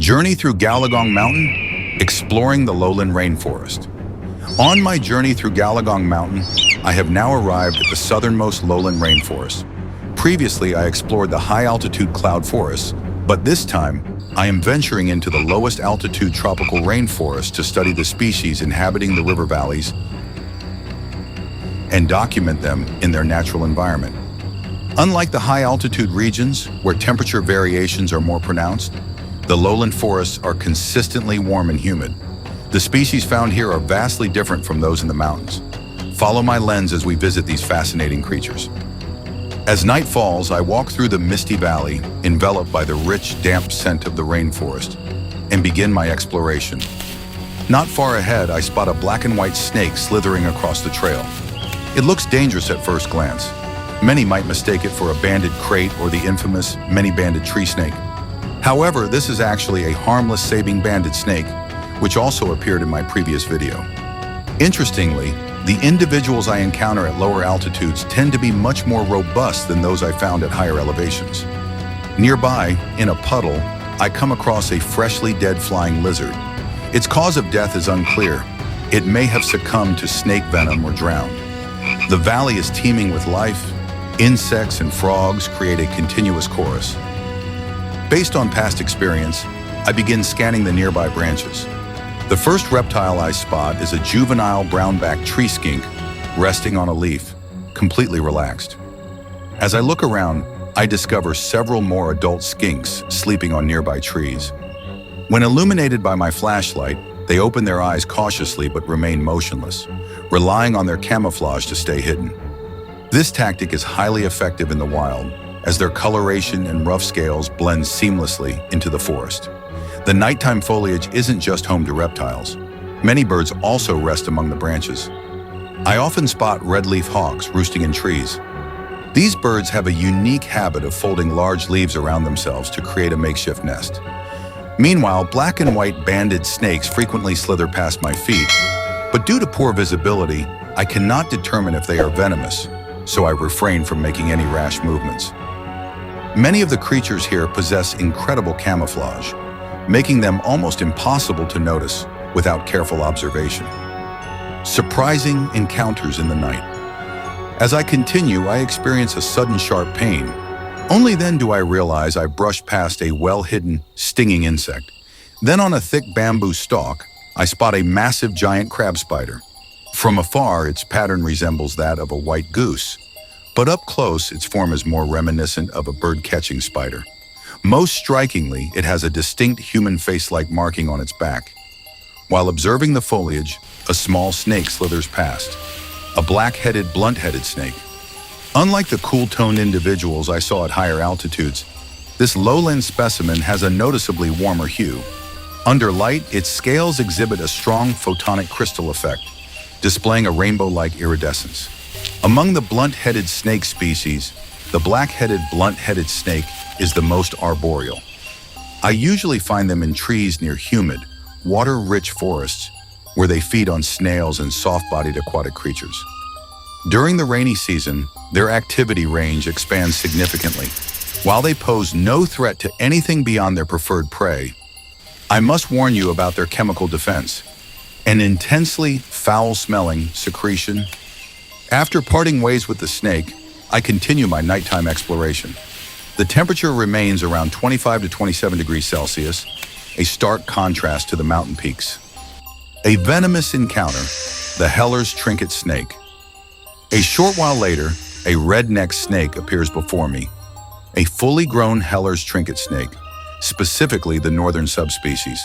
Journey through Galagong Mountain, exploring the lowland rainforest. On my journey through Galagong Mountain, I have now arrived at the southernmost lowland rainforest. Previously, I explored the high-altitude cloud forests, but this time, I am venturing into the lowest altitude tropical rainforest to study the species inhabiting the river valleys and document them in their natural environment. Unlike the high-altitude regions, where temperature variations are more pronounced, the lowland forests are consistently warm and humid. The species found here are vastly different from those in the mountains. Follow my lens as we visit these fascinating creatures. As night falls, I walk through the misty valley, enveloped by the rich, damp scent of the rainforest, and begin my exploration. Not far ahead, I spot a black and white snake slithering across the trail. It looks dangerous at first glance. Many might mistake it for a banded crate or the infamous many-banded tree snake. However, this is actually a harmless sabine banded snake, which also appeared in my previous video. Interestingly, the individuals I encounter at lower altitudes tend to be much more robust than those I found at higher elevations. Nearby, in a puddle, I come across a freshly dead flying lizard. Its cause of death is unclear. It may have succumbed to snake venom or drowned. The valley is teeming with life. Insects and frogs create a continuous chorus. Based on past experience, I begin scanning the nearby branches. The first reptile I spot is a juvenile brownback tree skink resting on a leaf, completely relaxed. As I look around, I discover several more adult skinks sleeping on nearby trees. When illuminated by my flashlight, they open their eyes cautiously but remain motionless, relying on their camouflage to stay hidden. This tactic is highly effective in the wild, as their coloration and rough scales blend seamlessly into the forest. The nighttime foliage isn't just home to reptiles. Many birds also rest among the branches. I often spot red-leaf hawks roosting in trees. These birds have a unique habit of folding large leaves around themselves to create a makeshift nest. Meanwhile, black and white banded snakes frequently slither past my feet, but due to poor visibility, I cannot determine if they are venomous, so I refrain from making any rash movements. Many of the creatures here possess incredible camouflage, making them almost impossible to notice without careful observation. Surprising encounters in the night. As I continue, I experience a sudden sharp pain. Only then do I realize I brushed past a well-hidden, stinging insect. Then on a thick bamboo stalk, I spot a massive giant crab spider. From afar, its pattern resembles that of a white goose, but up close, its form is more reminiscent of a bird-catching spider. Most strikingly, it has a distinct human face-like marking on its back. While observing the foliage, a small snake slithers past, a black-headed, blunt-headed snake. Unlike the cool-toned individuals I saw at higher altitudes, this lowland specimen has a noticeably warmer hue. Under light, its scales exhibit a strong photonic crystal effect, displaying a rainbow-like iridescence. Among the blunt-headed snake species, the black-headed blunt-headed snake is the most arboreal. I usually find them in trees near humid, water-rich forests where they feed on snails and soft-bodied aquatic creatures. During the rainy season, their activity range expands significantly. While they pose no threat to anything beyond their preferred prey, I must warn you about their chemical defense, an intensely foul-smelling secretion. After parting ways with the snake, I continue my nighttime exploration. The temperature remains around 25 to 27 degrees Celsius, a stark contrast to the mountain peaks. A venomous encounter, the Heller's trinket snake. A short while later, a red-necked snake appears before me, a fully grown Heller's trinket snake, specifically the northern subspecies.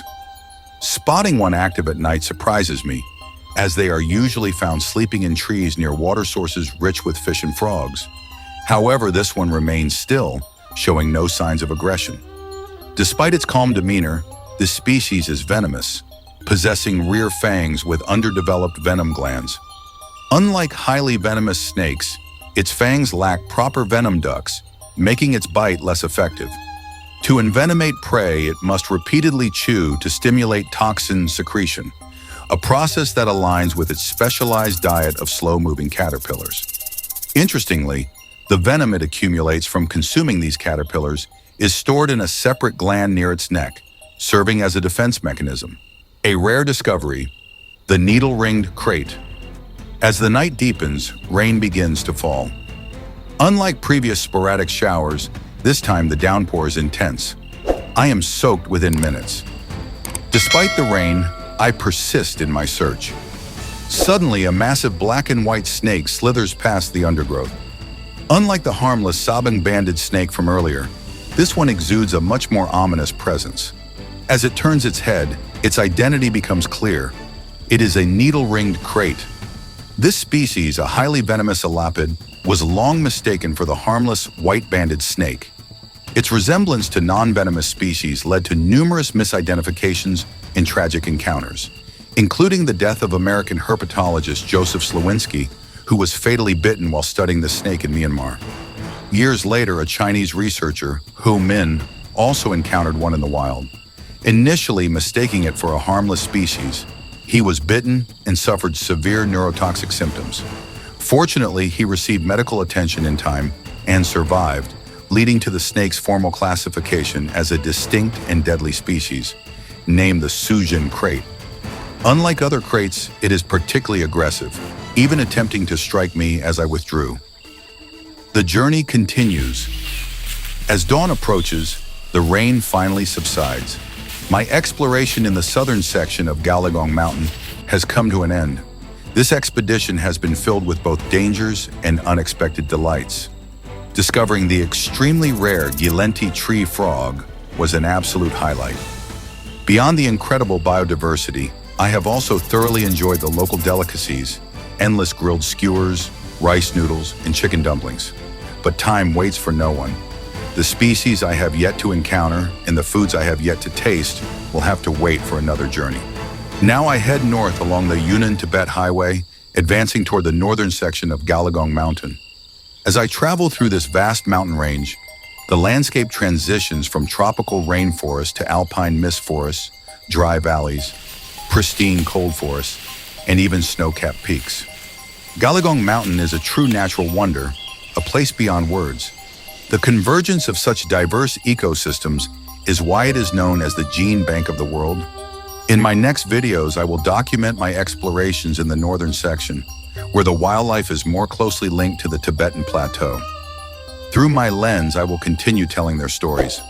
Spotting one active at night surprises me, as they are usually found sleeping in trees near water sources rich with fish and frogs. However, this one remains still, showing no signs of aggression. Despite its calm demeanor, this species is venomous, possessing rear fangs with underdeveloped venom glands. Unlike highly venomous snakes, its fangs lack proper venom ducts, making its bite less effective. To envenomate prey, it must repeatedly chew to stimulate toxin secretion, a process that aligns with its specialized diet of slow-moving caterpillars. Interestingly, the venom it accumulates from consuming these caterpillars is stored in a separate gland near its neck, serving as a defense mechanism. A rare discovery, the needle-ringed crate. As the night deepens, rain begins to fall. Unlike previous sporadic showers, this time the downpour is intense. I am soaked within minutes. Despite the rain, I persist in my search. Suddenly, a massive black and white snake slithers past the undergrowth. Unlike the harmless, sobbing-banded snake from earlier, this one exudes a much more ominous presence. As it turns its head, its identity becomes clear. It is a needle-ringed crate. This species, a highly venomous elapid, was long mistaken for the harmless white-banded snake. Its resemblance to non-venomous species led to numerous misidentifications and tragic encounters, including the death of American herpetologist Joseph Slowinski, who was fatally bitten while studying the snake in Myanmar. Years later, a Chinese researcher, Hu Min, also encountered one in the wild. Initially mistaking it for a harmless species, he was bitten and suffered severe neurotoxic symptoms. Fortunately, he received medical attention in time and survived, leading to the snake's formal classification as a distinct and deadly species, named the Suzhen crate. Unlike other crates, it is particularly aggressive, even attempting to strike me as I withdrew. The journey continues. As dawn approaches, the rain finally subsides. My exploration in the southern section of Galagong Mountain has come to an end. This expedition has been filled with both dangers and unexpected delights. Discovering the extremely rare Gilenti tree frog was an absolute highlight. Beyond the incredible biodiversity, I have also thoroughly enjoyed the local delicacies, endless grilled skewers, rice noodles, and chicken dumplings. But time waits for no one. The species I have yet to encounter and the foods I have yet to taste will have to wait for another journey. Now I head north along the Yunnan-Tibet Highway, advancing toward the northern section of Galagong Mountain. As I travel through this vast mountain range, the landscape transitions from tropical rainforest to alpine mist forests, dry valleys, pristine cold forests, and even snow-capped peaks. Galagong Mountain is a true natural wonder, a place beyond words. The convergence of such diverse ecosystems is why it is known as the gene bank of the world. In my next videos, I will document my explorations in the northern section, where the wildlife is more closely linked to the Tibetan plateau. Through my lens, I will continue telling their stories.